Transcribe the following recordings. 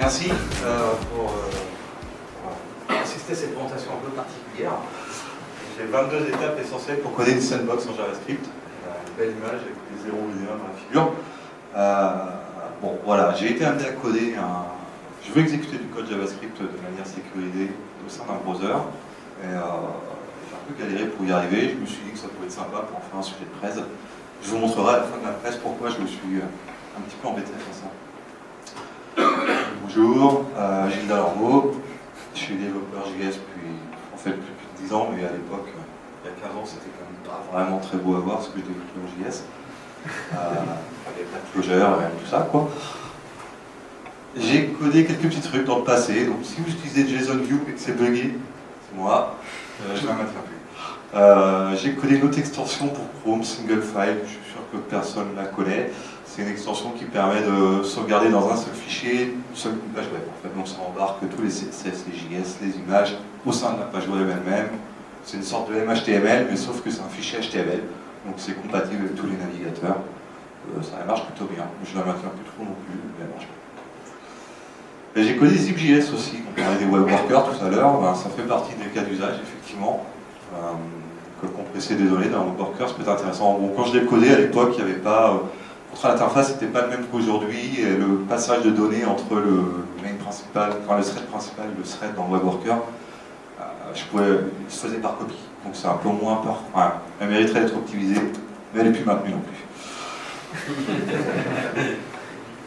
Merci pour assister à cette présentation un peu particulière. J'ai 22 étapes essentielles pour coder une sandbox en JavaScript. Une belle image avec les 0 et les 1 dans la figure. Bon, voilà, j'ai été amené à coder Je veux exécuter du code JavaScript de manière sécurisée au sein d'un browser. Et j'ai un peu galéré pour y arriver. Je me suis dit que ça pouvait être sympa pour en faire un sujet de presse. Je vous montrerai à la fin de la presse pourquoi je me suis un petit peu embêté à faire ça. Bonjour, Gilles Dallarmeau. Je suis développeur JS depuis en fait plus de 10 ans, mais à l'époque, il y a 15 ans, c'était quand même pas vraiment très beau à voir ce que je développais en JS. Il y avait pas de closure et tout ça, quoi. J'ai codé quelques petits trucs dans le passé, donc si vous utilisez JSON-View et que c'est buggé, c'est moi, je ne la maintiens plus. J'ai codé une autre extension pour Chrome, Single File, je suis sûr que personne ne la connaît. C'est une extension qui permet de sauvegarder dans un seul fichier une seule page web. En fait, donc ça embarque tous les CSS, les JS, les images au sein de la page web elle-même. C'est une sorte de MHTML, mais sauf que c'est un fichier HTML, donc c'est compatible avec tous les navigateurs. Ça marche plutôt bien. Je ne la maintiens plus trop non plus, mais elle marche bien. J'ai codé ZipJS aussi, on parlait des web workers tout à l'heure, ça fait partie des cas d'usage, effectivement. Que compresser des données dans un web worker, ça peut être intéressant. Bon, quand je l'ai codé à l'époque, il n'y avait pas. L'interface n'était pas le même qu'aujourd'hui, et le passage de données entre le main principal, enfin le thread principal et le thread dans le web worker, il se faisait par copie. Donc c'est un peu moins enfin, elle mériterait d'être optimisée, mais elle n'est plus maintenue non plus.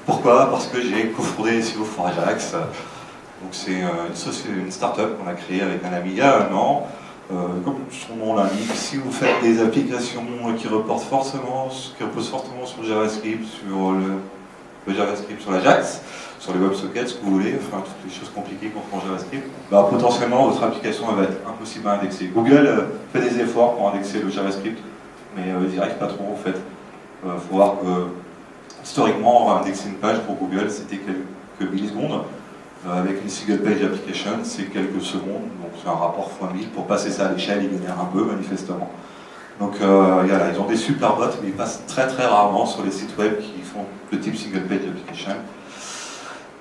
Pourquoi? Parce que j'ai cofondé SEO for Ajax. Donc c'est une start-up qu'on a créée avec un ami il y a un an. Comme son nom l'indique, si vous faites des applications qui reposent fortement sur le JavaScript, sur le JavaScript sur l'Ajax, sur les WebSockets, ce que vous voulez, enfin toutes les choses compliquées qu'on fait en JavaScript, potentiellement votre application va être impossible à indexer. Google fait des efforts pour indexer le JavaScript, mais ils n'y arrivent pas trop en fait. Faut voir que historiquement, indexer une page pour Google, c'était quelques millisecondes. Avec une single page application, c'est quelques secondes, donc c'est un rapport x1000. Pour passer ça à l'échelle, ils galèrent un peu, manifestement. Donc voilà, ils ont des super bots, mais ils passent très très rarement sur les sites web qui font le type single page application.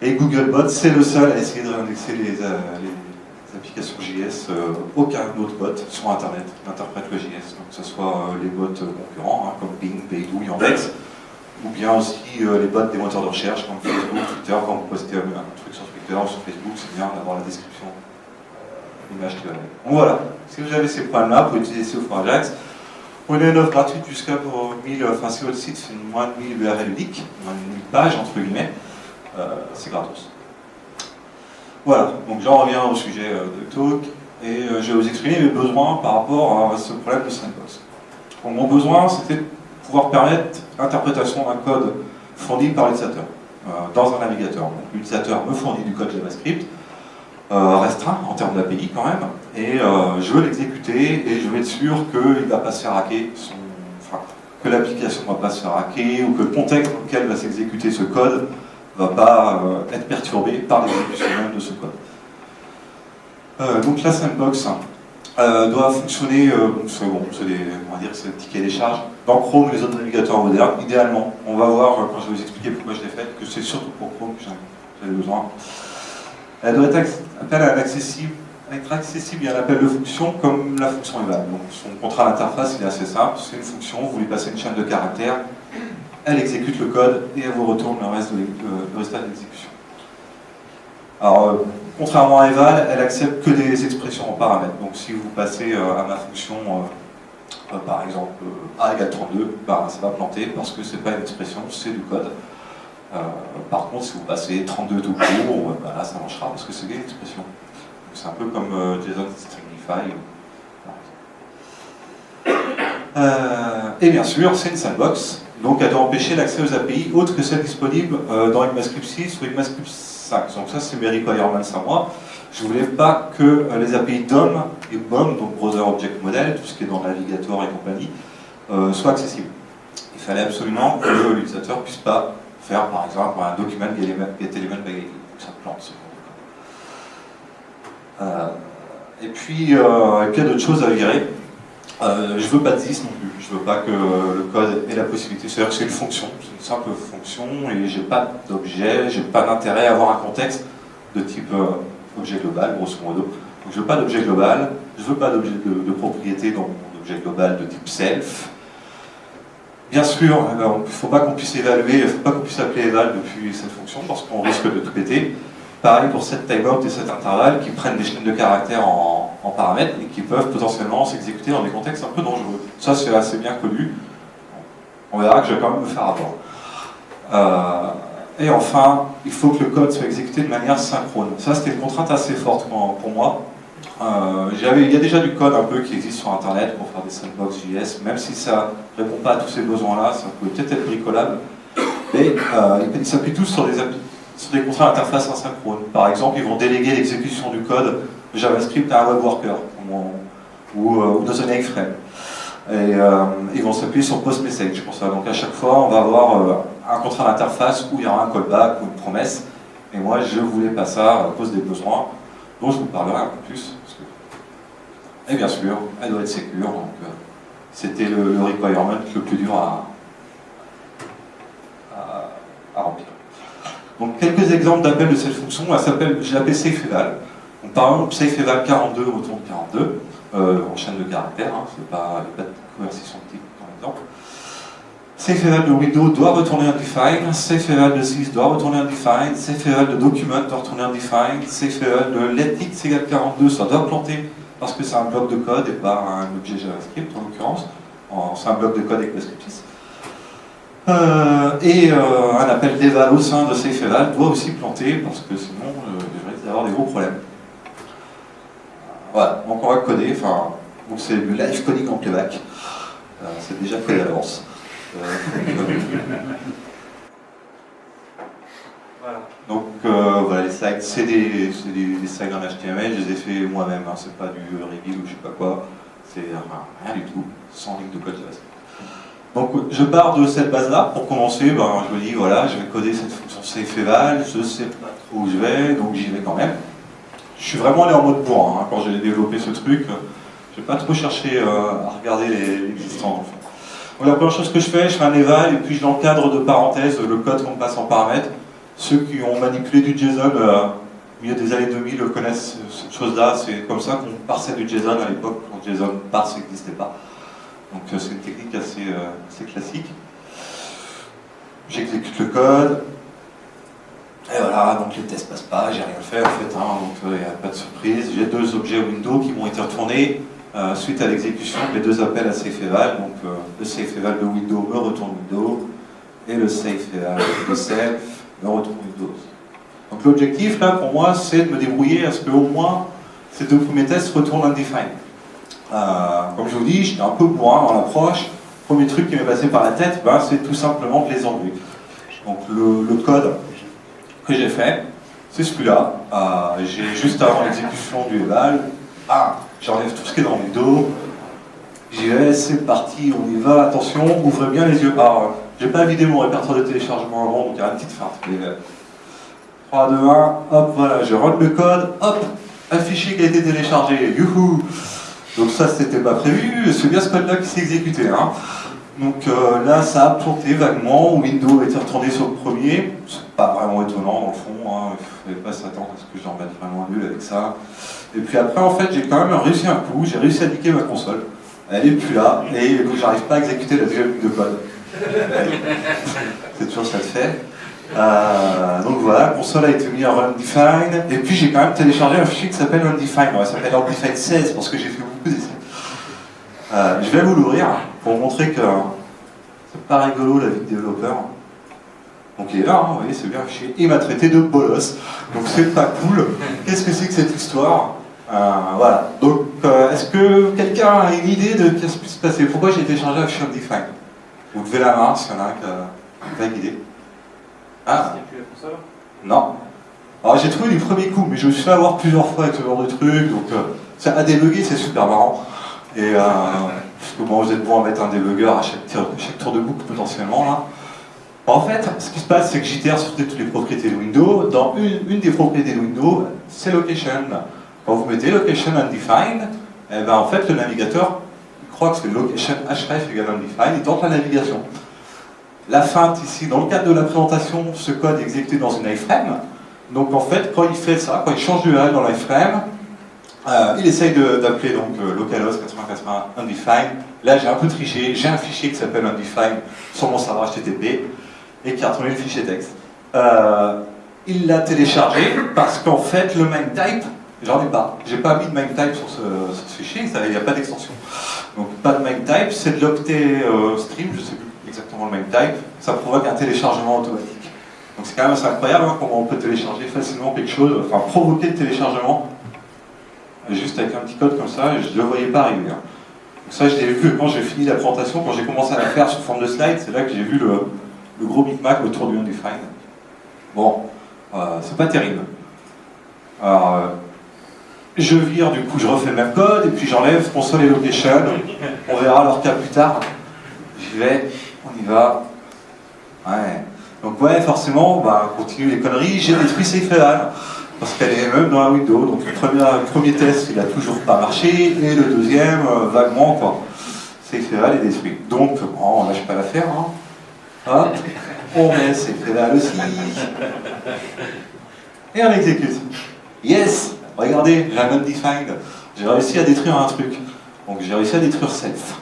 Et Googlebot, c'est le seul à essayer de réindexer les applications JS. Aucun autre bot sur Internet n'interprète le JS, donc que ce soit les bots concurrents, comme Bing, Baidu, Yandex, ou bien aussi les bots des moteurs de recherche comme Facebook, Twitter. Quand vous postez un truc sur Twitter ou sur Facebook, c'est bien d'avoir la description, l'image qui va avec. Donc voilà, si vous avez ces problèmes-là, vous pouvez utiliser SEO for Ajax. On a une offre gratuite jusqu'à pour 1000, enfin si votre site fait moins de 1000 URL uniques, moins de 1000 pages entre guillemets, c'est gratos. Voilà, donc j'en reviens au sujet de talk, et je vais vous exprimer mes besoins par rapport à ce problème de sandbox. Donc, mon besoin, c'était de pouvoir permettre l'interprétation d'un code fourni par l'utilisateur dans un navigateur. Donc l'utilisateur me fournit du code JavaScript, restreint en termes d'API quand même, et je veux l'exécuter et je veux être sûr qu'il ne va pas se faire hacker, que l'application ne va pas se faire hacker, ou que le contexte dans lequel va s'exécuter ce code ne va pas être perturbé par l'exécution même de ce code. Donc la sandbox doit fonctionner, on va dire que c'est le ticket des charges, dans Chrome et les autres navigateurs modernes. Idéalement, on va voir quand je vais vous expliquer pourquoi je l'ai faite, que c'est surtout pour Chrome que j'avais besoin. Elle doit être accessible, il y a un appel de fonction comme la fonction eval. Donc son contrat d'interface il est assez simple, c'est une fonction, vous lui passez une chaîne de caractères, elle exécute le code et elle vous retourne le résultat de l'exécution. Alors, contrairement à eval, elle accepte que des expressions en paramètres. Donc si vous passez à ma fonction, par exemple a égale 32, ça va planter parce que c'est pas une expression, c'est du code. Par contre, si vous passez 32 tout court, là ça marchera parce que c'est des expressions. C'est un peu comme JSON Stringify. Et bien sûr, c'est une sandbox, donc elle doit empêcher l'accès aux API autres que celles disponibles dans ECMAScript 6 ou ECMAScript 5. Donc ça, c'est mes requirements à moi. Je ne voulais pas que les API DOM et BOM, donc Browser Object Model, tout ce qui est dans le navigateur et compagnie, soient accessibles. Il fallait absolument que l'utilisateur ne puisse pas faire, par exemple, un document getElement by ID. Ça plante. Et puis il y a d'autres choses à virer. Je veux pas de this non plus, je veux pas que le code ait la possibilité, c'est-à-dire que c'est une fonction, c'est une simple fonction et j'ai pas d'objet, j'ai pas d'intérêt à avoir un contexte de type objet global, grosso modo. Donc je veux pas d'objet global, je veux pas d'objet de propriété dans mon objet global de type self. Bien sûr, il ne faut pas qu'on puisse évaluer, il ne faut pas qu'on puisse appeler eval depuis cette fonction parce qu'on risque de tout péter. Pareil pour cette timeout et cet intervalle qui prennent des chaînes de caractères en paramètres et qui peuvent potentiellement s'exécuter dans des contextes un peu dangereux. Ça, c'est assez bien connu. On verra que je vais quand même me faire avoir. Et enfin, il faut que le code soit exécuté de manière synchrone. Ça, c'était une contrainte assez forte pour moi. Il y a déjà du code un peu qui existe sur Internet pour faire des sandbox.js, même si ça ne répond pas à tous ces besoins-là, ça peut peut-être être bricolable. Mais ils s'appuient tous sur des contraintes d'interface asynchrones. Par exemple, ils vont déléguer l'exécution du code de JavaScript à un web worker ou dans un iframe. Et ils vont s'appuyer sur post-message pour ça. Donc à chaque fois, on va avoir un contrat d'interface où il y aura un callback ou une promesse. Et moi, je voulais pas ça à cause des besoins dont je vous parlerai un peu plus. Et bien sûr, elle doit être sécure. Donc c'était le requirement le plus dur à remplir. Donc quelques exemples d'appels de cette fonction, je l'appelle safeeval. Donc par exemple, safeeval 42 retourne 42 en chaîne de caractères, hein, il n'y a pas de conversion de type par exemple. Safeeval de window doit retourner undefined, safeeval de sys doit retourner undefined, safeeval de document doit retourner undefined, safeeval de letx égale 42, ça doit planter parce que c'est un bloc de code et pas un objet JavaScript en l'occurrence, c'est un bloc de code avec descriptif. Un appel d'eval au sein de safeeval doit aussi planter parce que sinon je risque d'avoir des gros problèmes. Voilà, donc on va coder, donc c'est le live coding en playback, c'est déjà fait à l'avance. Voilà. Donc voilà, les slides, c'est des slides en HTML, je les ai fait moi-même, hein, c'est pas du reveal ou je sais pas quoi, c'est rien du tout, sans ligne de code JavaScript. Donc je pars de cette base-là, pour commencer, je me dis voilà, je vais coder cette fonction safeeval, je sais pas trop où je vais, donc j'y vais quand même. Je suis vraiment allé en mode bourrin, hein, quand j'ai développé ce truc, je n'ai pas trop cherché à regarder l'existant. Donc la première chose que je fais un eval et puis je l'encadre de parenthèses le code qu'on passe en paramètres. Ceux qui ont manipulé du JSON au milieu des années 2000 connaissent cette chose-là, c'est comme ça qu'on parsait du JSON à l'époque, quand JSON parse n'existait pas. Donc c'est une technique assez classique. J'exécute le code. Et voilà, donc les tests passent pas, j'ai rien fait en fait, hein, donc il n'y a pas de surprise. J'ai deux objets window qui m'ont été retournés suite à l'exécution des deux appels à safeeval. Donc le safeeval de window me retourne window et le safeeval de self me retourne window. Donc l'objectif là pour moi c'est de me débrouiller à ce qu'au moins ces deux premiers tests retournent undefined. Comme je vous dis, j'étais un peu bourrin dans l'approche. Le premier truc qui m'est passé par la tête, c'est tout simplement de les enlever. Donc le code que j'ai fait, c'est celui-là. J'ai juste avant l'exécution du eval, j'enlève tout ce qui est dans Windows. J'y vais, c'est parti, on y va. Attention, ouvrez bien les yeux. Alors, j'ai pas vidé mon répertoire de téléchargement avant, donc il y a une petite feinte. 3, 2, 1, hop, voilà, je run le code, hop, un fichier qui a été téléchargé, youhou. Donc ça, c'était pas prévu, c'est bien ce code-là qui s'est exécuté. Hein. Donc là, ça a planté vaguement, Windows a été retourné sur le premier. C'est pas vraiment étonnant dans le fond, hein. Il ne fallait pas s'attendre à ce que j'en mette vraiment nul avec ça. Et puis après, en fait, j'ai quand même réussi un coup, j'ai réussi à niquer ma console. Elle est plus là, et donc j'arrive pas à exécuter la deuxième ligne de code. C'est toujours ça de fait. Donc voilà, la console a été mise en undefined, et puis j'ai quand même téléchargé un fichier qui s'appelle undefined. Ouais, ça s'appelle undefined 16 parce que j'ai fait beaucoup d'essais. Je vais vous l'ouvrir pour vous montrer que c'est pas rigolo la vie de développeur. Donc il est là, hein, vous voyez, c'est bien un fichier. Il m'a traité de bolos, donc c'est pas cool. Qu'est-ce que c'est que cette histoire? Voilà. Donc est-ce que quelqu'un a une idée de ce qui peut se passer? Pourquoi j'ai téléchargé un fichier undefined? Vous levez la main s'il y en a un qui a une vague idée. Ah. Il n'y a plus la console? Non. Alors j'ai trouvé du premier coup, mais je me suis fait avoir plusieurs fois avec ce genre de truc, donc ça a débugger, c'est super marrant. Et parce que bon, vous êtes bon à mettre un debugger à chaque tour de boucle potentiellement là. En fait, ce qui se passe, c'est que j'itère sur toutes les propriétés de Windows. Dans une des propriétés de Windows, c'est location. Quand vous mettez location undefined, en fait le navigateur croit que c'est location href égale undefined, il tente la navigation. La feinte ici, dans le cadre de la présentation, ce code est exécuté dans une iframe. Donc en fait, quand il fait ça, quand il change de URL dans l'iframe, il essaye d'appeler donc localhost 8080 undefined. Là, j'ai un peu triché, j'ai un fichier qui s'appelle undefined sur mon serveur HTTP et qui a retourné le fichier texte. Il l'a téléchargé parce qu'en fait, le main type, j'en ai pas. J'ai pas mis de main type sur ce fichier, il n'y a pas d'extension. Donc pas de main type, c'est de l'octet stream, je sais plus exactement le main type, ça provoque un téléchargement automatique. Donc c'est quand même assez incroyable hein, comment on peut télécharger facilement quelque chose, enfin provoquer le téléchargement, juste avec un petit code comme ça, je ne le voyais pas arriver. Hein. Donc ça je l'ai vu quand j'ai fini la présentation, quand j'ai commencé à la faire sous forme de slide, c'est là que j'ai vu le gros micmac autour du undefined. Bon, c'est pas terrible. Alors, je vire, du coup je refais le même code, et puis j'enlève console et location, on verra leur cas plus tard. J'y vais, on y va. Ouais. Donc ouais, forcément, bah, on continue les conneries, j'ai détruit Safe-Eval, parce qu'elle est même dans la window, donc le premier test, il a toujours pas marché, et le deuxième, vaguement, quoi. Safe-Eval est détruit. Donc, bon, on lâche pas l'affaire, hein. Hop, on met Safe-Eval aussi. Et on exécute. Yes! Regardez, j'ai un undefined. J'ai réussi à détruire un truc. Donc j'ai réussi à détruire self.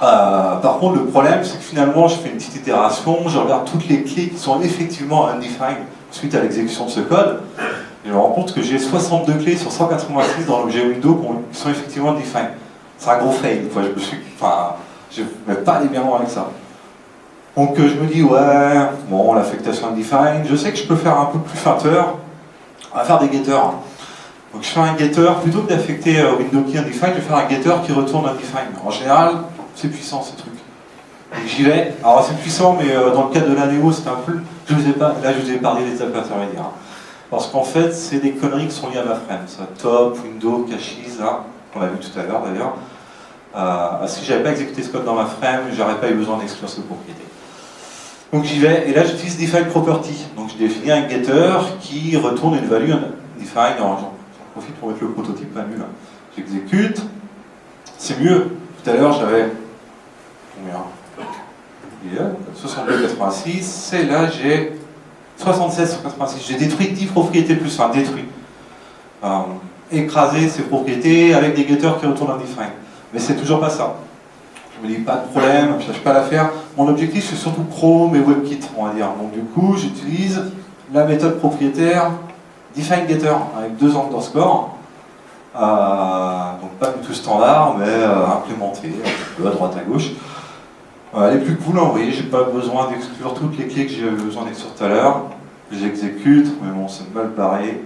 Par contre, le problème, c'est que finalement, je fais une petite itération, je regarde toutes les clés qui sont effectivement undefined suite à l'exécution de ce code, et je me rends compte que j'ai 62 clés sur 186 dans l'objet Windows qui sont effectivement undefined. C'est un gros fail, quoi. Je ne vais pas aller bien loin avec ça. Donc je me dis, ouais, bon, l'affectation undefined, je sais que je peux faire un peu plus feinteur, on va faire des getters. Donc je fais un getter, plutôt que d'affecter window key undefined, je vais faire un getter qui retourne undefined. En général, c'est puissant ces trucs. Donc j'y vais. Alors c'est puissant, mais dans le cadre de la néo, c'est un peu... là, je vous ai parlé des étapes intermédiaires. Parce qu'en fait, c'est des conneries qui sont liées à ma frame. Ça, top, window, caches, là, qu'on a vu tout à l'heure d'ailleurs. Si j'avais pas exécuté ce code dans ma frame, j'aurais pas eu besoin d'exclure cette propriété. Donc j'y vais, et là j'utilise define property. Donc je définis un getter qui retourne une value undefined. J'en profite pour mettre le prototype pas nul. J'exécute. C'est mieux. Tout à l'heure j'avais combien? 62,86, et là j'ai 76,86. J'ai détruit 10 propriétés plus, enfin détruit. Écraser ces propriétés avec des getters qui retournent undefined. Mais c'est toujours pas ça. Je me dis pas de problème, je ne cherche pas à la faire. Mon objectif c'est surtout Chrome et WebKit, on va dire. Donc du coup j'utilise la méthode propriétaire defineGetter avec 2 underscores. Donc pas du tout standard, mais implémenté un peu à droite à gauche. Elle est plus cool, hein, vous voyez, j'ai pas besoin d'exclure toutes les clés que j'ai besoin d'exclure tout à l'heure. J'exécute, mais bon, c'est mal barré.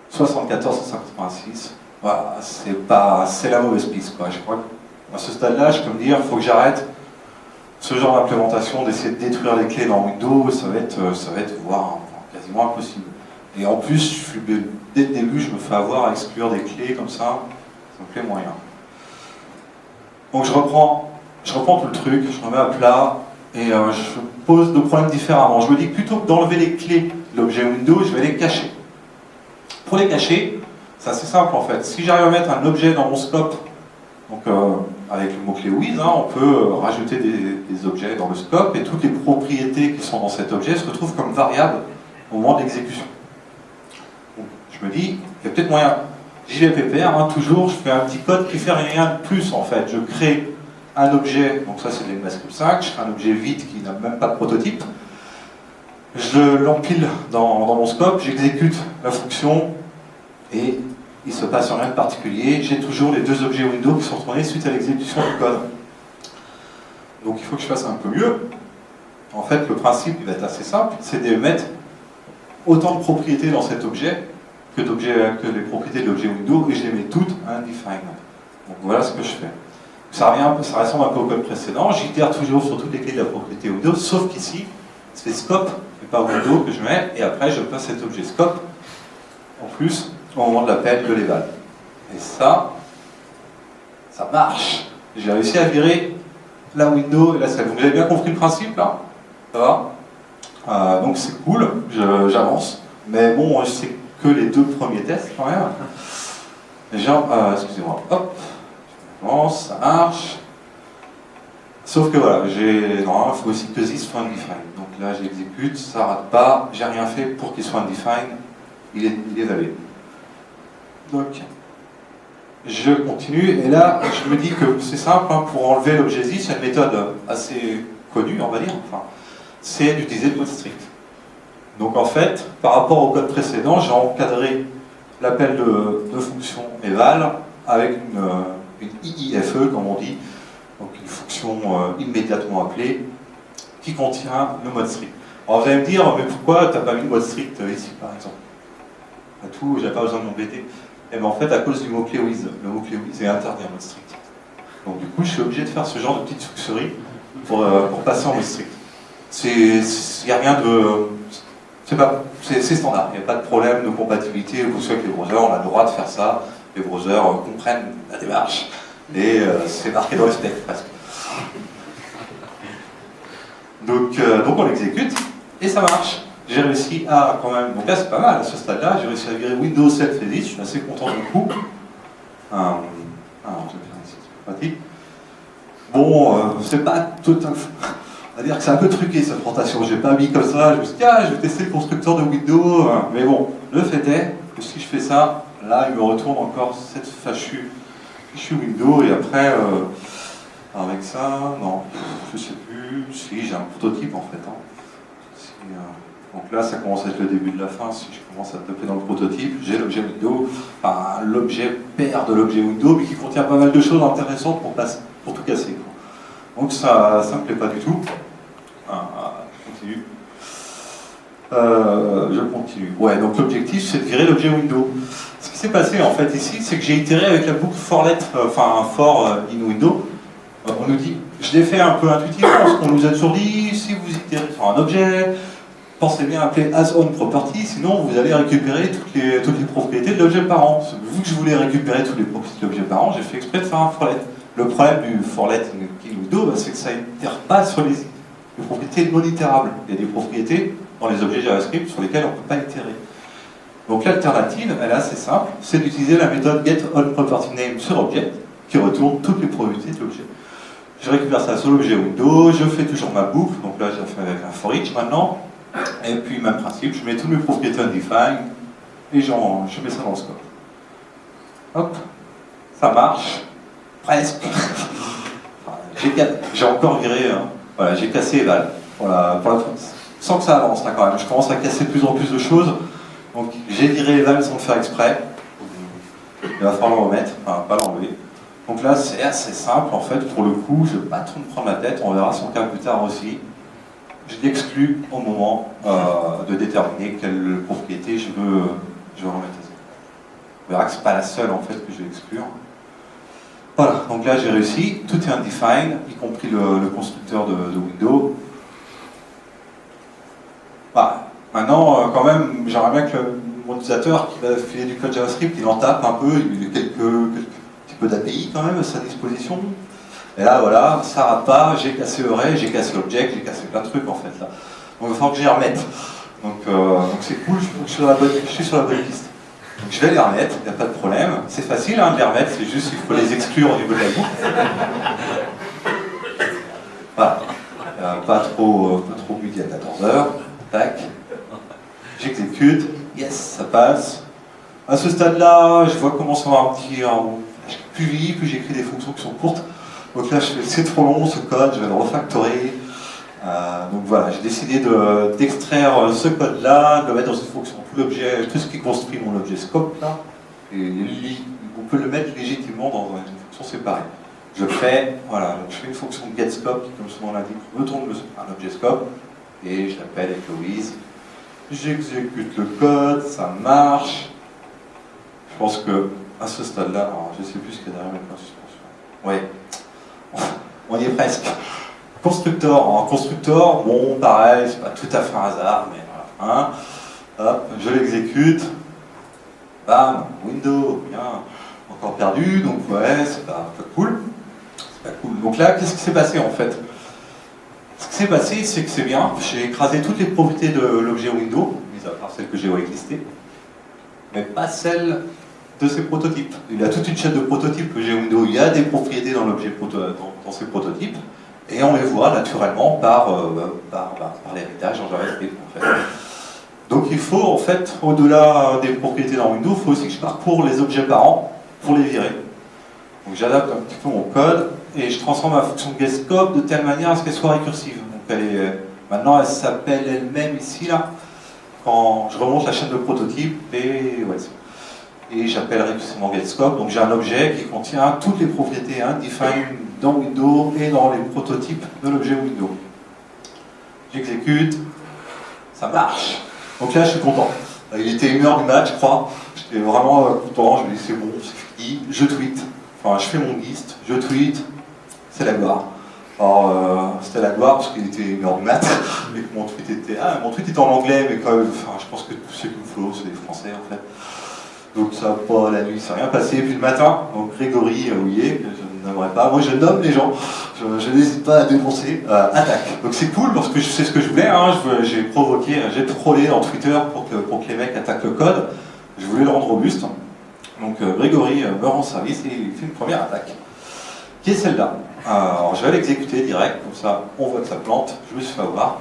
74,186. Voilà, c'est la mauvaise piste, quoi. Je crois qu'à ce stade-là, je peux me dire, il faut que j'arrête ce genre d'implémentation, d'essayer de détruire les clés dans Windows, ça va être voire quasiment impossible. Et en plus, dès le début, je me fais avoir à exclure des clés comme ça me plaît moyen. Donc je reprends tout le truc, je remets à plat, et je pose 2 problèmes différemment. Je me dis que plutôt que d'enlever les clés de l'objet Windows, je vais les cacher. Pour les cacher, c'est assez simple en fait. Si j'arrive à mettre un objet dans mon scope, donc avec le mot-clé with, hein, on peut rajouter des objets dans le scope, et toutes les propriétés qui sont dans cet objet se retrouvent comme variables au moment de l'exécution. Je me dis, il y a peut-être moyen. J'y vais pépère, hein, toujours, je fais un petit code qui fait rien de plus en fait. Je crée un objet, donc ça c'est de l'ECMAScript 5, je crée un objet vide qui n'a même pas de prototype. Je l'empile dans mon scope, j'exécute la fonction, et il ne se passe rien de particulier. J'ai toujours les 2 objets Windows qui sont retournés suite à l'exécution du code. Donc il faut que je fasse un peu mieux. En fait, le principe il va être assez simple, c'est de mettre autant de propriétés dans cet objet que les propriétés de l'objet Windows, et je les mets toutes undefined. Donc voilà ce que je fais. Ça ressemble un peu au code précédent, j'itère toujours sur toutes les clés de la propriété Windows, sauf qu'ici, c'est scope, et pas Windows que je mets, et après je passe cet objet scope, en plus, au moment de l'appel de l'eval. Et ça marche. J'ai réussi à virer la window et la self. Vous avez bien compris le principe là? Ça va? Donc c'est cool, j'avance. Mais bon, c'est que les 2 premiers tests quand même. Déjà, excusez-moi, hop, Bon, ça marche. Sauf que voilà, normalement, il faut aussi que this soit undefined. Donc là, j'exécute, ça rate pas, j'ai rien fait pour qu'il soit undefined, il est valide. Donc, je continue, et là, je me dis que c'est simple, hein, pour enlever l'objet this, c'est une méthode assez connue, on va dire, enfin, c'est d'utiliser le mode strict. Donc en fait, par rapport au code précédent, j'ai encadré l'appel de fonction eval avec une IIFE, comme on dit, donc une fonction immédiatement appelée, qui contient le mode strict. Alors vous allez me dire, mais pourquoi tu n'as pas mis le mode strict ici, par exemple? À tout, j'ai pas besoin de m'embêter. Et bien en fait, à cause du mot-clé with, le mot-clé with est interdit en mode strict. Donc du coup, je suis obligé de faire ce genre de petites succeries pour passer en mode strict. Il n'y a rien de... C'est standard, il n'y a pas de problème de compatibilité. Vous savez que les browsers, on a le droit de faire ça. Les browsers comprennent la démarche. Et c'est marqué dans le spec, presque. Donc on l'exécute, et ça marche. J'ai réussi à, quand même, donc là c'est pas mal, à ce stade-là, j'ai réussi à virer Windows 7 Edit, je suis assez content du coup. Alors, je vais faire ici, c'est pratique. Bon, c'est pas tout un... On va dire que c'est un peu truqué cette présentation, j'ai pas mis comme ça, je me suis dit, ah, je vais tester le constructeur de Windows, mais bon, le fait est que si je fais ça, là, il me retourne encore cette fichu Windows, et après, avec ça, non, je sais plus, si, j'ai un prototype en fait. Hein. Donc là, ça commence à être le début de la fin, si je commence à taper dans le prototype, j'ai l'objet Windows, enfin, l'objet pair de l'objet Windows, mais qui contient pas mal de choses intéressantes pour tout casser. Quoi. Donc ça me plaît pas du tout. Je continue. Je continue. Ouais, donc l'objectif, c'est de virer l'objet Windows. Ce qui s'est passé en fait ici, c'est que j'ai itéré avec la boucle for-let, enfin for in Windows. On nous dit, je l'ai fait un peu intuitivement, parce qu'on nous a toujours dit, si vous itérez sur un objet, pensez bien à appeler as-on-property, sinon vous allez récupérer toutes les propriétés de l'objet parent. Vu que je voulais récupérer toutes les propriétés de l'objet parent, j'ai fait exprès de faire un for-let. Le problème du for-let in Windows, c'est que ça n'itère pas sur les propriétés non itérables. Il y a des propriétés dans les objets JavaScript sur lesquels on ne peut pas itérer. Donc l'alternative, elle est assez simple, c'est d'utiliser la méthode getOnPropertyName sur object, qui retourne toutes les propriétés de l'objet. Je récupère ça sur l'objet Windows, je fais toujours ma boucle, donc là je la fais avec un for each maintenant, et puis même principe, je mets toutes mes propriétés undefined, et je mets ça dans le scope. Hop, ça marche, presque. J'ai encore viré, hein. Voilà, j'ai cassé eval, sans que ça avance là quand même, je commence à casser de plus en plus de choses, donc j'ai viré eval sans le faire exprès, il va falloir le remettre, enfin pas l'enlever. Donc là, c'est assez simple, en fait, pour le coup, je ne vais pas trop me prendre la tête, on verra son cas plus tard aussi. Je l'exclus au moment de déterminer quelle propriété je veux remettre. On verra que ce n'est pas la seule, en fait, que je vais exclure. Voilà, donc là, j'ai réussi, tout est undefined, y compris le constructeur de Windows. Voilà. Maintenant, quand même, j'aimerais bien que mon utilisateur qui va filer du code JavaScript, il en tape un peu, il y a quelques peu d'API quand même à sa disposition. Et là, voilà, ça rate pas, j'ai cassé le array, j'ai cassé l'object, j'ai cassé plein de trucs en fait là. Donc il va falloir que j'y remette. Donc c'est cool, je suis sur la bonne piste. Donc je vais les remettre, il n'y a pas de problème. C'est facile hein, de les remettre, c'est juste qu'il faut les exclure au niveau de la boucle. Voilà. Pas trop midi à 14h. Tac. J'exécute. Yes, ça passe. À ce stade-là, je vois comment ça va un petit... Plus vite, plus j'écris des fonctions qui sont courtes. Donc là, c'est trop long ce code, je vais le refactorer. Donc voilà, j'ai décidé d'extraire ce code-là, de le mettre dans une fonction. Tout ce qui construit mon objet scope là, et on peut le mettre légitimement dans une fonction séparée. Je fais, voilà, je fais une fonction de getScope qui, comme son nom l'indique, retourne un objet scope, et je l'appelle avec le with. J'exécute le code, ça marche. Je pense que à ce stade-là, alors je ne sais plus ce qu'il y a derrière la suspension. Oui, on y est presque. Constructeur, en constructeur, bon, pareil, c'est pas tout à fait un hasard, mais voilà. Hein. Hop, je l'exécute. Bam, Windows, bien, encore perdu, donc ouais, c'est pas cool. C'est pas cool. Donc là, qu'est-ce qui s'est passé en fait? Ce qui s'est passé, c'est que c'est bien, j'ai écrasé toutes les propriétés de l'objet Windows, mis à part celles que j'ai existées, mais pas celles de ces prototypes. Il a toute une chaîne de prototypes que j'ai Windows, il y a des propriétés dans l'objet dans ces prototypes, et on les voit naturellement par l'héritage en JavaScript en fait. Donc il faut en fait, au-delà des propriétés dans Windows, il faut aussi que je parcours les objets parents pour les virer. Donc j'adapte un petit peu mon code et je transforme ma fonction getScope de telle manière à ce qu'elle soit récursive. Donc maintenant elle s'appelle elle-même ici là, quand je remonte la chaîne de prototypes et j'appelle récursivement getScope. Donc j'ai un objet qui contient toutes les propriétés defined dans Windows et dans les prototypes de l'objet Windows. J'exécute, ça marche. Donc là je suis content. Il était 1h du match, je crois. J'étais vraiment content, je me dis c'est bon, c'est fini, je tweet. Enfin, je fais mon gist, je tweet, c'est la gloire. Alors, c'était la gloire parce qu'il était 1h du mat, et que mon tweet était en anglais, mais quand même, enfin, je pense que tous ceux qui me follow, c'est des Français en fait. Donc ça va pas, la nuit, ça n'a rien passé. Puis le matin, donc Grégory Houillet, que je n'aimerais pas, moi je nomme les gens, je n'hésite pas à dénoncer, attaque. Donc c'est cool parce que je sais ce que je voulais, j'ai provoqué, j'ai trollé dans Twitter pour que les mecs attaquent le code. Je voulais le rendre robuste. Donc Grégory me rend service et il fait une première attaque, qui est celle-là. Alors je vais l'exécuter direct, comme ça on voit que ça plante, je me suis fait avoir.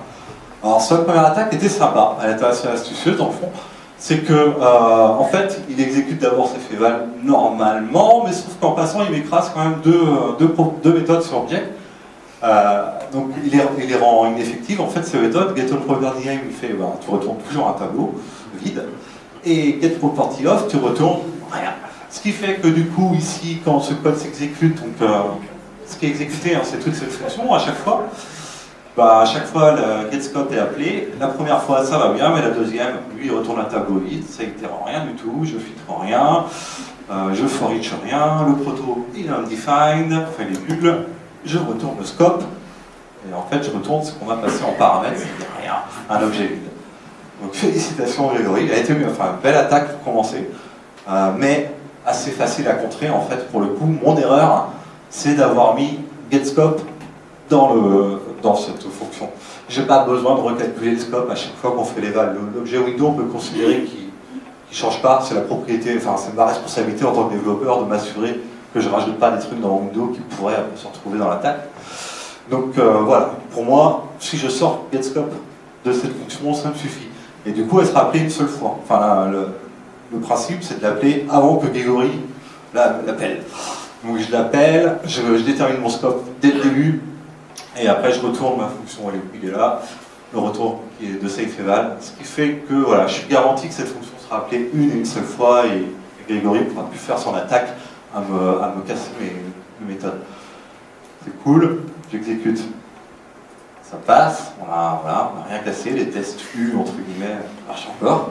Alors cette première attaque était sympa, elle était assez astucieuse dans le fond. C'est que, en fait, il exécute d'abord ses faits-val normalement, mais sauf qu'en passant, il m'écrase quand même deux méthodes sur object. Donc il les rend ineffectives. En fait, ces méthodes, getOnPropertyName, il fait, tu retournes toujours un tableau vide, et getPropertyOf, tu retournes rien. Ce qui fait que du coup, ici, quand ce code s'exécute, donc ce qui est exécuté, c'est toute cette fonction à chaque fois. À chaque fois, le getScope est appelé. La première fois, ça va bien, mais la deuxième, lui, il retourne un tableau vide, ça n'itère rien du tout, je filtre rien, je for each rien, le proto, il est undefined, enfin, il est nul, je retourne le scope, et en fait, je retourne ce qu'on va passer en paramètres, c'est rien, un objet vide. Donc, félicitations Grégory, il a été mieux, enfin, belle attaque pour commencer, mais assez facile à contrer, en fait, pour le coup. Mon erreur, c'est d'avoir mis getScope dans cette fonction. Je n'ai pas besoin de recalculer le scope à chaque fois qu'on fait les vals. L'objet Windows, on peut considérer qu'il ne change pas, c'est la propriété, enfin c'est ma responsabilité en tant que développeur de m'assurer que je ne rajoute pas des trucs dans Windows qui pourraient se retrouver dans l'attaque. Donc voilà, pour moi, si je sors getScope de cette fonction, ça me suffit. Et du coup, elle sera appelée une seule fois. Enfin, le principe, c'est de l'appeler avant que Grégory l'appelle. Donc je l'appelle, je détermine mon scope dès le début, et après je retourne ma fonction, il est là, le retour qui est de saveEval, ce qui fait que voilà, je suis garanti que cette fonction sera appelée une seule fois, et Grégory ne pourra plus faire son attaque à me casser mes méthodes. C'est cool, j'exécute. Ça passe, on a rien cassé, les tests U, entre guillemets, marchent encore.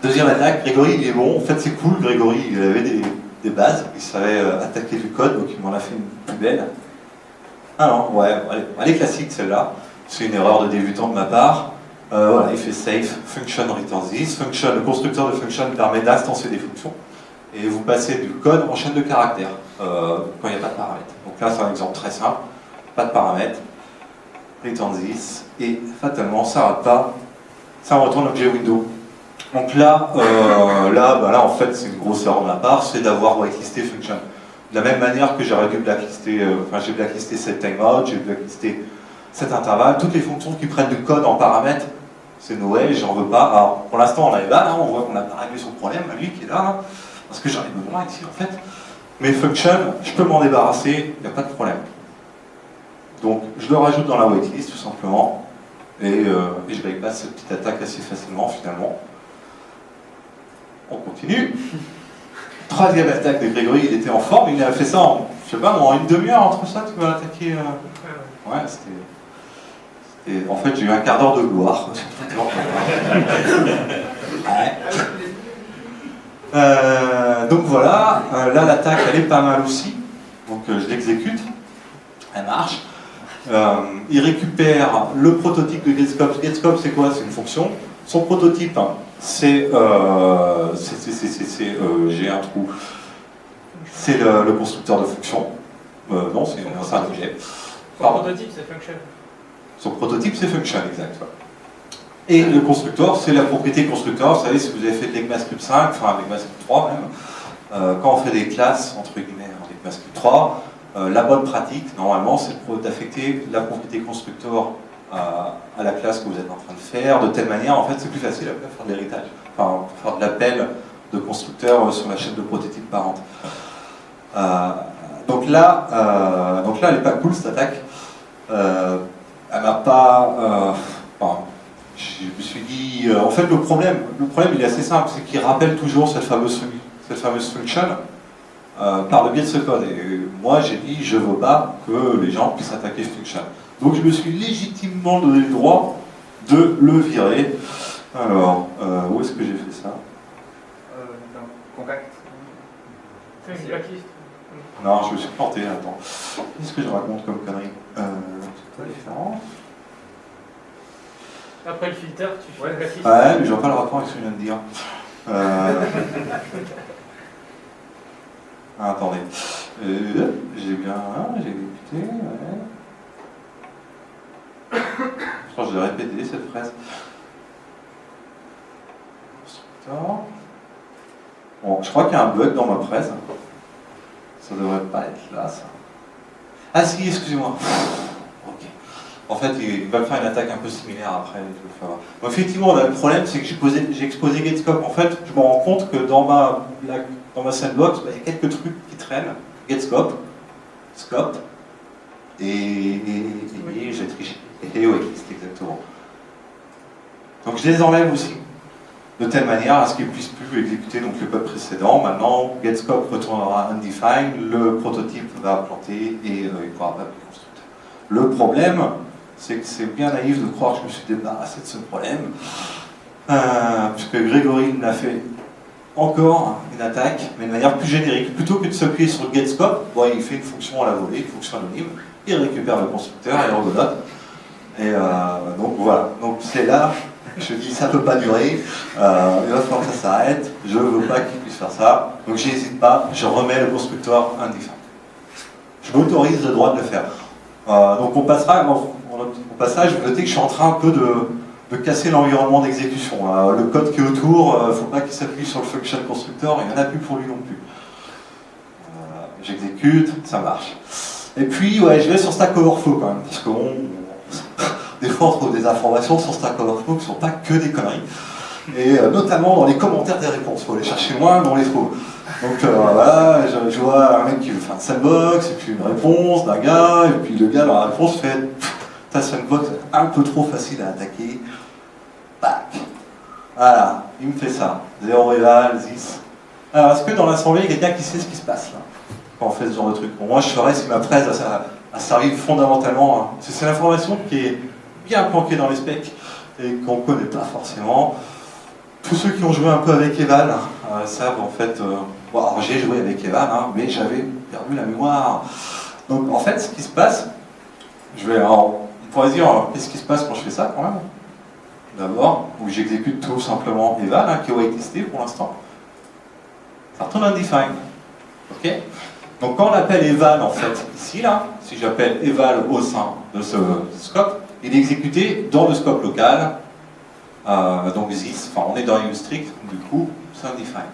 Deuxième attaque, Grégory il est bon, en fait c'est cool, Grégory il avait des bases, il savait attaquer du code, donc il m'en a fait une plus belle. Ah non, ouais, elle est classique celle-là, c'est une erreur de débutant de ma part. Voilà, il fait safe, function return this, function, le constructeur de function permet d'instancer des fonctions, et vous passez du code en chaîne de caractères, quand il n'y a pas de paramètres. Donc là c'est un exemple très simple, pas de paramètres, return this, et fatalement ça rate pas, ça retourne l'objet Windows. Donc là, en fait, c'est une grosse erreur de ma part, c'est d'avoir whitelisté function. De la même manière que j'aurais dû blacklister, j'ai blacklisté set timeout, j'ai blacklisté cet intervalle, toutes les fonctions qui prennent du code en paramètres, c'est no way, j'en veux pas. Alors, pour l'instant, on est là, on voit qu'on n'a pas réglé son problème, lui qui est là, parce que j'en ai besoin ici, en fait. Mais function, je peux m'en débarrasser, il n'y a pas de problème. Donc, je le rajoute dans la whitelist, tout simplement, et je bypass cette petite attaque assez facilement, finalement. On continue. Troisième attaque de Grégory, il était en forme, il a fait ça en, je sais pas, en une demi-heure entre ça, tu vas attaquer. Ouais, c'était. En fait, j'ai eu un quart d'heure de gloire. Donc voilà, là l'attaque elle est pas mal aussi, donc je l'exécute, elle marche. Il récupère le prototype de getScope. getScope c'est quoi? C'est une fonction. Son prototype, c'est j'ai un trou. C'est le constructeur de fonction. Non, c'est un objet. Son prototype, c'est function. Son prototype, c'est function, exact. Ouais. Et le constructeur, c'est la propriété constructeur. Vous savez, si vous avez fait de l'ECMAScript 5, enfin l'ECMAScript 3 même, quand on fait des classes, entre guillemets, des classes Q3, la bonne pratique, normalement, c'est d'affecter la propriété constructeur à la classe que vous êtes en train de faire, de telle manière, en fait, c'est plus facile après de faire de l'héritage, enfin, faire de l'appel de constructeur sur la chaîne de prototype parente. Donc là, elle n'est pas cool, cette attaque. Elle m'a pas... enfin, je me suis dit... en fait, le problème, il est assez simple, c'est qu'il rappelle toujours cette fameuse function par le biais de ce code. Et moi, j'ai dit, je veux pas que les gens puissent attaquer function. Donc, je me suis légitimement donné le droit de le virer. Alors, où est-ce que j'ai fait ça? Dans Contact. C'est une blacklist. Non, je me suis planté, attends. Qu'est-ce que je raconte comme connerie? C'est pas différent. Après le filter, tu fais une blacklist. Ouais, mais je vois pas le rapport avec ce que je viens de dire. Ah, attendez. J'ai bien... j'ai écouté, ouais. Je crois que je l'ai répété, cette phrase. Constructeur. Bon, je crois qu'il y a un bug dans ma presse. Ça devrait pas être là, ça. Ah si, excusez-moi. Ok. En fait, il va me faire une attaque un peu similaire après. Bon, effectivement, là, le problème, c'est que j'ai exposé Getscope. En fait, je me rends compte que dans ma sandbox, il y a quelques trucs qui traînent. Getscope, Scope, et j'ai triché. Et oui, c'est exactement. Donc je les enlève aussi, de telle manière à ce qu'ils ne puissent plus exécuter donc, le code précédent. Maintenant, Getscope retournera undefined, le prototype va planter et il ne pourra pas être constructeur. Le problème, c'est que c'est bien naïf de croire que je me suis débarrassé de ce problème, puisque Grégory l'a fait encore une attaque, mais de manière plus générique. Plutôt que de s'appuyer sur le Getscope, bon, il fait une fonction à la volée, une fonction anonyme, il récupère le constructeur et rebelote. Et donc voilà, donc c'est là, je dis ça peut pas durer, il va falloir que ça s'arrête, je veux pas qu'il puisse faire ça, donc j'hésite pas, je remets le constructeur undefined. Je m'autorise le droit de le faire. Donc on passera, au passage, vous notez que je suis en train un peu de casser l'environnement d'exécution. Le code qui est autour, faut pas qu'il s'appuie sur le function constructeur, il n'y en a plus pour lui non plus. J'exécute, ça marche. Et puis, ouais, je vais sur Stack Overflow quand même, parce que bon, des fois on trouve des informations sur Stack Overflow qui ne sont pas que des conneries. Et notamment dans les commentaires des réponses, il faut les chercher loin, mais on les trouve. Donc voilà, je vois un mec qui veut faire un sandbox, et puis une réponse d'un gars, et puis le gars dans la réponse fait « ta sandbox est un peu trop facile à attaquer ». Tac. Voilà, il me fait ça. 0 eval, 10. Alors, est-ce que dans l'assemblée, il y a quelqu'un qui sait ce qui se passe là, quand on fait ce genre de truc? Bon, moi, je saurais si ma presse a servi fondamentalement. Hein. C'est l'information qui est bien planquée dans les specs et qu'on ne connaît pas forcément. Tous ceux qui ont joué un peu avec Eval savent en fait. Bon, alors j'ai joué avec Eval, hein, mais j'avais perdu la mémoire. Donc, en fait, ce qui se passe, on pourrait se dire, qu'est-ce qui se passe quand je fais ça quand même? D'abord, où j'exécute tout simplement Eval, hein, qui est testé pour l'instant. Ça retourne undefined. Ok? Donc quand on appelle eval en fait ici là, si j'appelle eval au sein de ce scope, il est exécuté dans le scope local, donc this, enfin on est dans strict, du coup c'est undefined.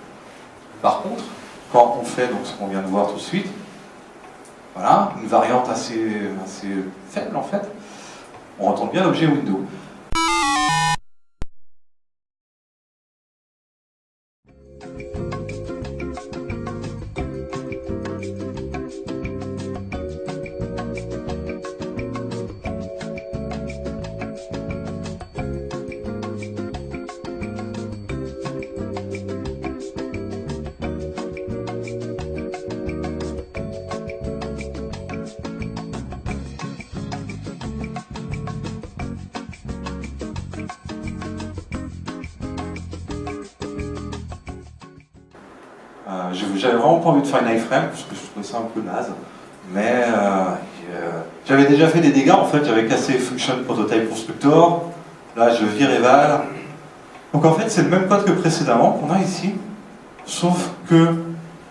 Par contre, quand on fait donc ce qu'on vient de voir tout de suite, voilà, une variante assez faible en fait, on retourne bien l'objet window. J'avais vraiment pas envie de faire une iframe parce que je trouvais ça un peu naze, mais j'avais déjà fait des dégâts en fait, j'avais cassé function prototype constructor, là je vire eval. Donc en fait c'est le même code que précédemment qu'on a ici, sauf que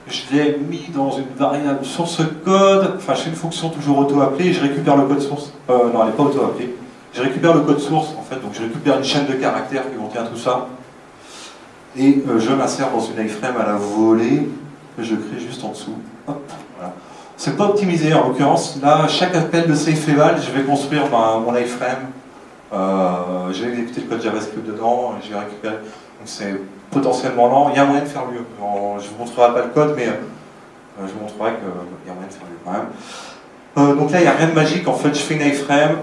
je l'ai mis dans une variable source code, enfin j'ai une fonction toujours auto-appelée et je récupère le code source. Non, elle n'est pas auto-appelée. Je récupère le code source en fait, donc je récupère une chaîne de caractères qui contient tout ça. Et je m'insère dans une iframe à la volée. que je crée juste en dessous. Hop, voilà. C'est pas optimisé en l'occurrence. Là, chaque appel de SafeEval, je vais construire mon iframe. Je vais exécuter le code JavaScript dedans, et je vais récupérer. Donc c'est potentiellement lent. Il y a moyen de faire mieux. Je ne vous montrerai pas le code, mais je vous montrerai qu'il y a moyen de faire mieux quand même. Donc là, il n'y a rien de magique. En fait, je fais une iframe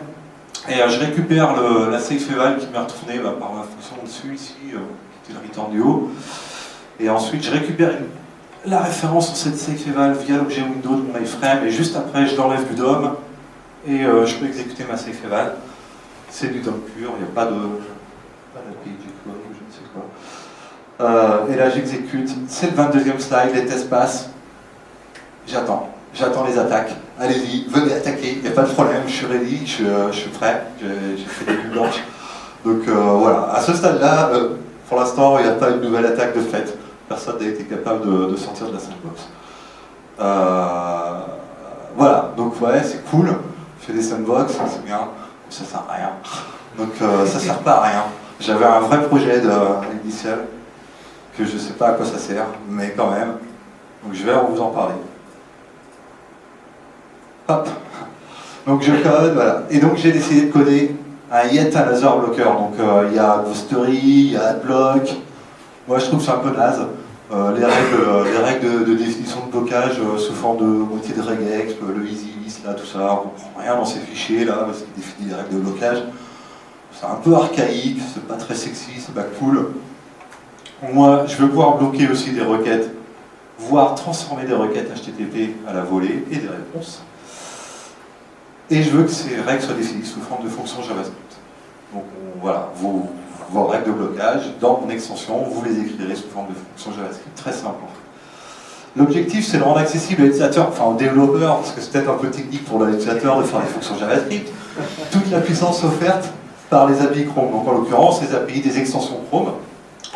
et je récupère la SafeEval qui m'est retournée par ma fonction dessus ici, qui était le return du haut. Et ensuite, je récupère la référence sur cette SafeEval via l'objet window de mon iframe, et juste après, je l'enlève du DOM et je peux exécuter ma SafeEval. C'est du DOM pur, il n'y a pas d'API du code ou je ne sais quoi. Et là, j'exécute. C'est le 22e slide, les tests passent. J'attends les attaques. Allez-y, venez attaquer, il n'y a pas de problème, je suis ready, je suis prêt, j'ai fait des bulles blanches. Donc voilà, à ce stade-là, pour l'instant, il n'y a pas une nouvelle attaque de fait. Personne n'a été capable de sortir de la sandbox. Voilà, donc ouais, c'est cool. Je fais des sandbox, c'est bien, mais ça sert à rien. Donc ça sert pas à rien. J'avais un vrai projet initial, que je sais pas à quoi ça sert, mais quand même. Donc je vais vous en parler. Hop. Donc je code, voilà. Et donc j'ai décidé de coder un yet another blocker. Donc il y a Ghostery, il y a Adblock. Moi je trouve que c'est un peu naze. Les règles de définition de blocage sous forme de moitié de regex, le easy list, là, tout ça, on comprend rien dans ces fichiers là, parce qu'il définit les règles de blocage. C'est un peu archaïque, c'est pas très sexy, c'est pas cool. Moi, je veux pouvoir bloquer aussi des requêtes, voire transformer des requêtes HTTP à la volée et des réponses. Et je veux que ces règles soient définies sous forme de fonctions JavaScript. Donc voilà, vos règles de blocage, dans mon extension, vous les écrirez sous forme de fonctions JavaScript, très simple. L'objectif, c'est de rendre accessible à l'utilisateur, enfin au développeur, parce que c'est peut-être un peu technique pour l'utilisateur de faire des fonctions JavaScript, toute la puissance offerte par les API Chrome. Donc en l'occurrence, les API des extensions Chrome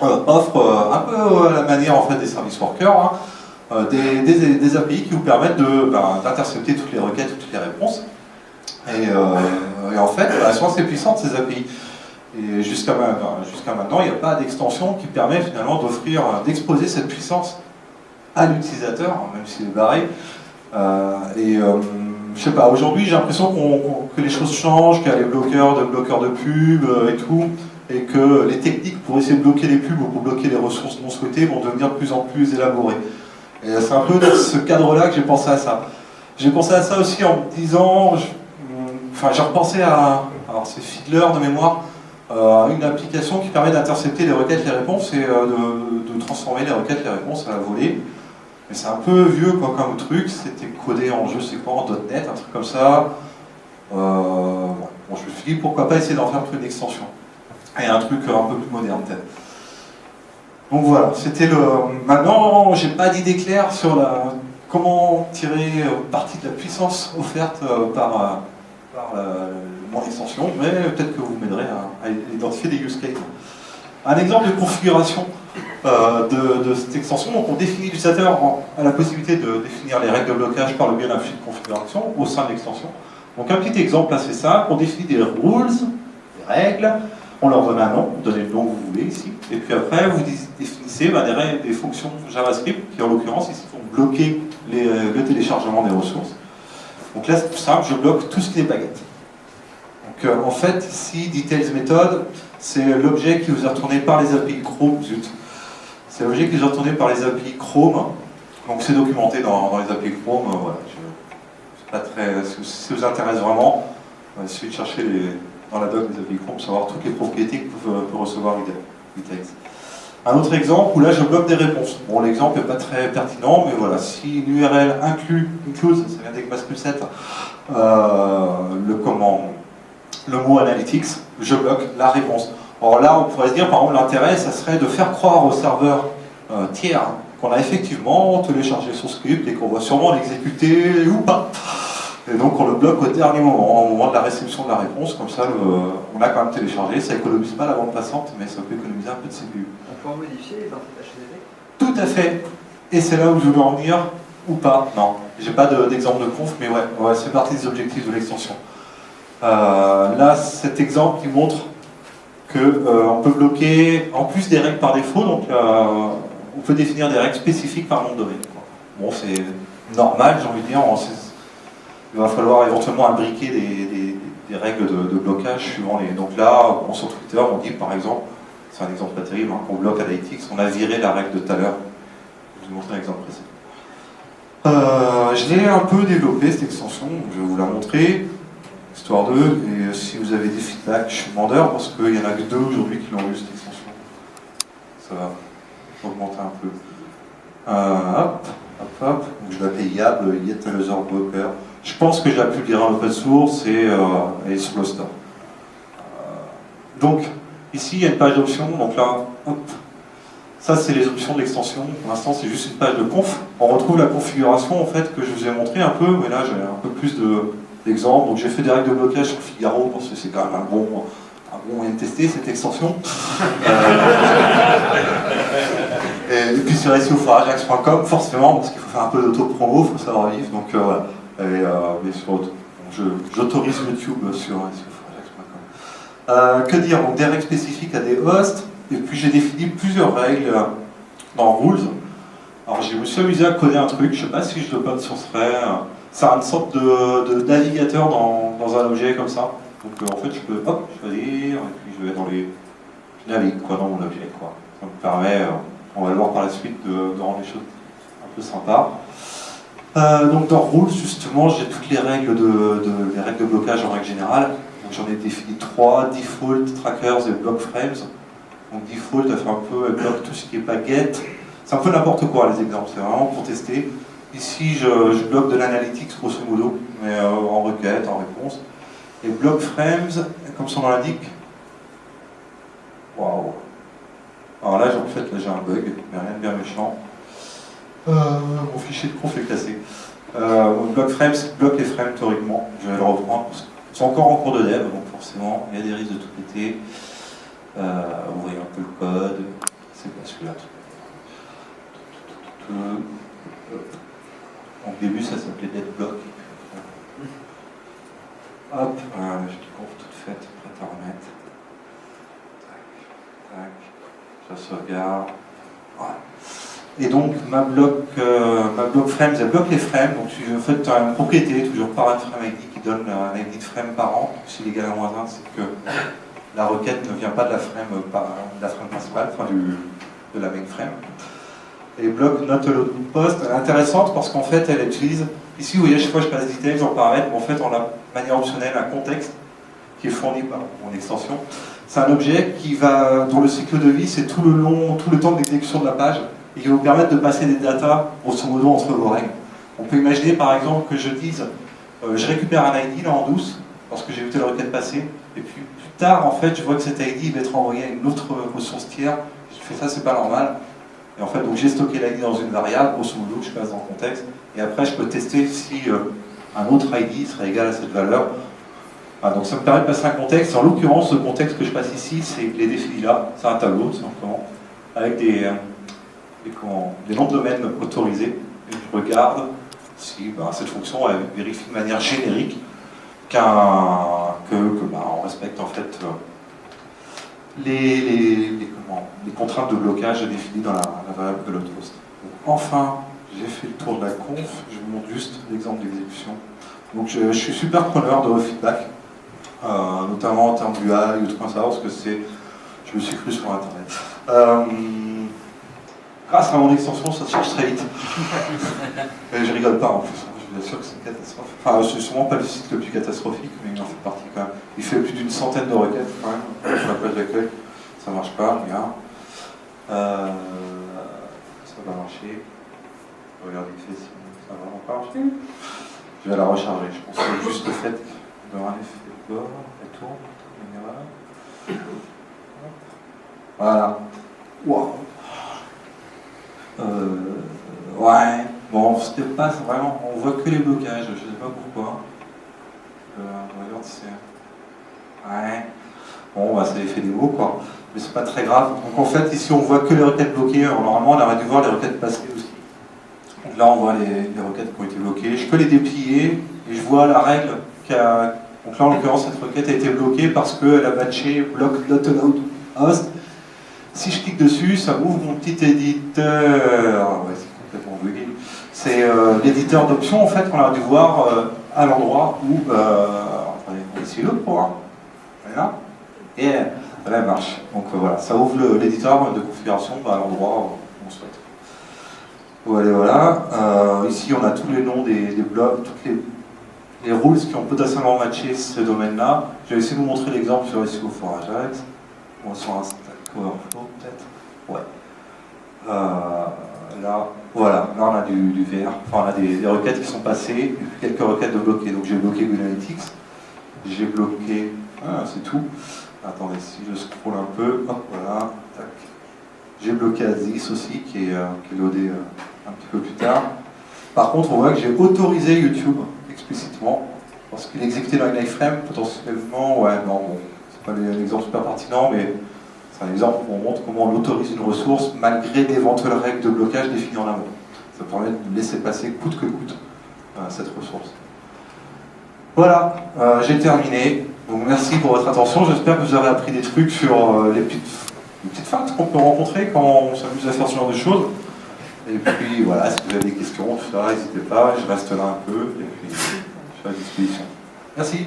offrent un peu à la manière en fait des service workers, des API qui vous permettent d'intercepter toutes les requêtes, toutes les réponses. Et en fait, elles sont assez puissantes ces API. Et jusqu'à maintenant, il n'y a pas d'extension qui permet finalement d'exposer cette puissance à l'utilisateur, même s'il est barré. Je sais pas, aujourd'hui j'ai l'impression que les choses changent, qu'il y a les bloqueurs de pub et tout, et que les techniques pour essayer de bloquer les pubs ou pour bloquer les ressources non souhaitées vont devenir de plus en plus élaborées. Et c'est un peu dans ce cadre-là que j'ai pensé à ça. J'ai pensé à ça aussi en me disant, j'ai repensé alors c'est Fiddler de mémoire, une application qui permet d'intercepter les requêtes, les réponses et de transformer les requêtes, les réponses à la volée. Mais c'est un peu vieux quoi, comme truc, c'était codé en je sais quoi, en .NET, un truc comme ça. Bon, je me suis dit pourquoi pas essayer d'en faire une extension. Et un truc un peu plus moderne peut-être. Donc voilà, c'était le... Maintenant, j'ai pas d'idée claire sur comment tirer parti de la puissance offerte par mon extension, mais peut-être que vous m'aiderez à identifier des use cases. Un exemple de configuration de cette extension, donc on définit l'utilisateur a la possibilité de définir les règles de blocage par le biais d'un fichier de configuration au sein de l'extension. Donc un petit exemple assez simple, on définit des rules, des règles, on leur donne un nom, vous donnez le nom que vous voulez ici, et puis après vous définissez des fonctions JavaScript qui en l'occurrence ici vont bloquer le téléchargement des ressources. Donc là c'est tout simple, je bloque tout ce qui est baguette. Donc en fait ici details method, c'est l'objet qui vous est retourné par les API Chrome, zut. C'est l'objet qui vous est retourné par les API Chrome, donc c'est documenté dans les API Chrome, voilà. Pas très, si ça vous intéresse vraiment, il suffit de chercher dans la doc des API Chrome pour savoir toutes les propriétés que peut recevoir Vitex. Un autre exemple où là je bloque des réponses. Bon, l'exemple n'est pas très pertinent, mais voilà, si une URL include, ça vient d'ECMAScript 7, le mot analytics, je bloque la réponse. Or là, on pourrait se dire, par exemple, l'intérêt, ça serait de faire croire au serveur tiers qu'on a effectivement téléchargé son script et qu'on va sûrement l'exécuter ou pas. Et donc on le bloque au dernier moment, au moment de la réception de la réponse, comme ça on l'a quand même téléchargé, ça économise pas la bande passante, mais ça peut économiser un peu de CPU. On peut en modifier les entités HTTP ? Tout à fait. Et c'est là où je veux en venir, ou pas. Non, j'ai pas d'exemple de conf, mais ouais, c'est partie des objectifs de l'extension. Là, cet exemple qui montre qu'on peut bloquer, en plus des règles par défaut, donc on peut définir des règles spécifiques par nom de domaine. Bon, c'est normal, j'ai envie de dire. Il va falloir éventuellement imbriquer des règles de blocage suivant les... Donc là, sur Twitter, on dit par exemple, c'est un exemple pas terrible, hein, qu'on bloque Analytics, on a viré la règle de tout à l'heure. Je vais vous montrer un exemple précis. Je l'ai un peu développé cette extension, donc je vais vous la montrer, histoire d'eux, et si vous avez des feedbacks, je suis demandeur, parce qu'il n'y en a que 2 aujourd'hui qui l'ont eu cette extension. Ça va augmenter un peu. Hop, hop, hop, donc je l'appelle YAB, Yet Another Blocker. Je pense que je la publierai en open source et elle est sur le store. Donc, ici il y a une page d'options, donc là, hop. Ça, c'est les options de l'extension. Pour l'instant, c'est juste une page de conf. On retrouve la configuration en fait que je vous ai montré un peu, mais là, j'ai un peu plus d'exemples. Donc, j'ai fait des règles de blocage sur Figaro parce que c'est quand même un bon moyen de tester cette extension. Et puis sur SEOforageax.com, forcément, parce qu'il faut faire un peu d'auto-promo, il faut savoir vivre. Donc, voilà. Mais j'autorise YouTube sur SEOforageax.com. Que dire? Donc, des règles spécifiques à des hosts. Et puis j'ai défini plusieurs règles dans Rules. Alors je me suis amusé à coder un truc, je ne sais pas si je le code sourcerai. C'est une sorte de navigateur dans un objet comme ça. Donc en fait je peux choisir, et puis je vais dans les... Je navigue quoi, dans mon objet. Quoi. Ça me permet, on va le voir par la suite, de rendre les choses un peu sympas. Donc dans Rules justement j'ai toutes les règles les règles de blocage en règle générale. Donc j'en ai défini 3, Default, Trackers et Block Frames. Donc default, elle fait un peu, elle bloque tout ce qui n'est pas get. C'est un peu n'importe quoi les exemples, c'est vraiment pour tester. Ici, je bloque de l'analytics grosso modo, mais en requête, en réponse. Et block frames, comme son nom l'indique. Waouh. Alors là, en fait, là j'ai un bug, mais rien de bien méchant. Mon fichier de conf est cassé. Block frames bloque les frames théoriquement. Je vais le reprendre. Ils sont encore en cours de dev, donc forcément, il y a des risques de tout péter. Vous voyez un peu le code, c'est pas celui-là. Au début ça s'appelait deadblock. Hop, voilà, j'ai une conf toute faite, prête à remettre. Tac, tac, ça sauvegarde. Voilà. Et donc ma block frames, elle bloque les frames, donc en fait tu as une propriété, toujours par un frame ID qui donne un ID de frame par an. S'il est égal à -1, c'est que la requête ne vient pas de la frame principale, enfin de la main frame. Et bloc not allowed post, elle est intéressante parce qu'en fait elle utilise, ici vous voyez chaque fois je passe details en paramètre, mais en fait on a de manière optionnelle un contexte qui est fourni par mon extension. C'est un objet dont le cycle de vie c'est tout le temps d'exécution de la page et qui va vous permettre de passer des datas grosso modo entre vos règles. On peut imaginer par exemple que je dise je récupère un ID là en douce parce que j'ai vu telle requête passer et puis tard, en fait, je vois que cet ID va être envoyé à une autre ressource tiers. Je fais ça, c'est pas normal. Et en fait, donc j'ai stocké l'ID dans une variable, grosso modo, que je passe dans le contexte. Et après, je peux tester si un autre ID serait égal à cette valeur. Voilà, donc ça me permet de passer un contexte. En l'occurrence, le contexte que je passe ici, c'est les définis là. C'est un tableau, tout simplement, avec des noms de domaines autorisés. Et je regarde si cette fonction elle vérifie de manière générique on respecte en fait les contraintes de blocage définies dans la variable que l'autre host. Enfin, j'ai fait le tour de la conf, je vous montre juste l'exemple d'exécution. Donc je suis super preneur de vos feedbacks, notamment en termes du UI ou tout comme ça, parce que je me suis cru sur internet. Grâce à mon extension, ça se charge très vite. Et je rigole pas en plus. Je suis sûr que c'est une catastrophe. Enfin, c'est sûrement pas le site le plus catastrophique, mais il en fait partie quand même. Il fait plus d'une centaine de requêtes quand même sur la page d'accueil. Ça marche pas, regarde. Ça va marcher. Regardez si ça va vraiment pas marcher. Je vais la recharger. Je pense que c'est juste le fait d'avoir un effet de bord. Elle tourne. Voilà. Waouh. Ouais. Bon, c'était pas vraiment, on voit que les blocages, je sais pas pourquoi. Regarde, c'est... Ouais. Bon, c'est l'effet des mots, quoi. Mais c'est pas très grave. Donc en fait, ici, on voit que les requêtes bloquées. Alors, normalement, on aurait dû voir les requêtes passées aussi. Donc là, on voit les requêtes qui ont été bloquées. Je peux les déplier et je vois la règle Donc là, en l'occurrence, cette requête a été bloquée parce qu'elle a matché block not allowed host. Si je clique dessus, ça ouvre mon petit éditeur. Ouais, c'est complètement bugué. C'est l'éditeur d'options en fait qu'on a dû voir à l'endroit où... attendez, on va essayer l'autre pour voir. Voilà. Et là, elle marche. Donc voilà, ça ouvre l'éditeur de configuration à l'endroit où on souhaite. Voilà, voilà. Ici, on a tous les noms des blogs, toutes les rules qui ont potentiellement matché ce domaine-là. Je vais essayer de vous montrer l'exemple sur SEO for Ajax. Ou sur un Stack Overflow, peut-être. Ouais. Là, voilà, là on a du VR. Enfin, on a des requêtes qui sont passées, et puis quelques requêtes de bloquer. Donc j'ai bloqué Google Analytics. J'ai bloqué... Ah, c'est tout. Attendez, si je scroll un peu, hop, voilà, tac. J'ai bloqué Aziz aussi, qui est loadé un petit peu plus tard. Par contre, on voit que j'ai autorisé YouTube explicitement, parce qu'il exécutait dans une iframe, potentiellement, ouais, non, bon, c'est pas un exemple super pertinent, mais c'est un exemple où on montre comment on autorise une ressource malgré d'éventuelles règles de blocage définies en amont. Ça permet de laisser passer coûte que coûte cette ressource. Voilà, j'ai terminé. Donc merci pour votre attention. J'espère que vous avez appris des trucs sur les petites fautes qu'on peut rencontrer quand on s'amuse à faire ce genre de choses. Et puis voilà, si vous avez des questions, tout ça, n'hésitez pas, je reste là un peu et puis je suis à disposition. Merci.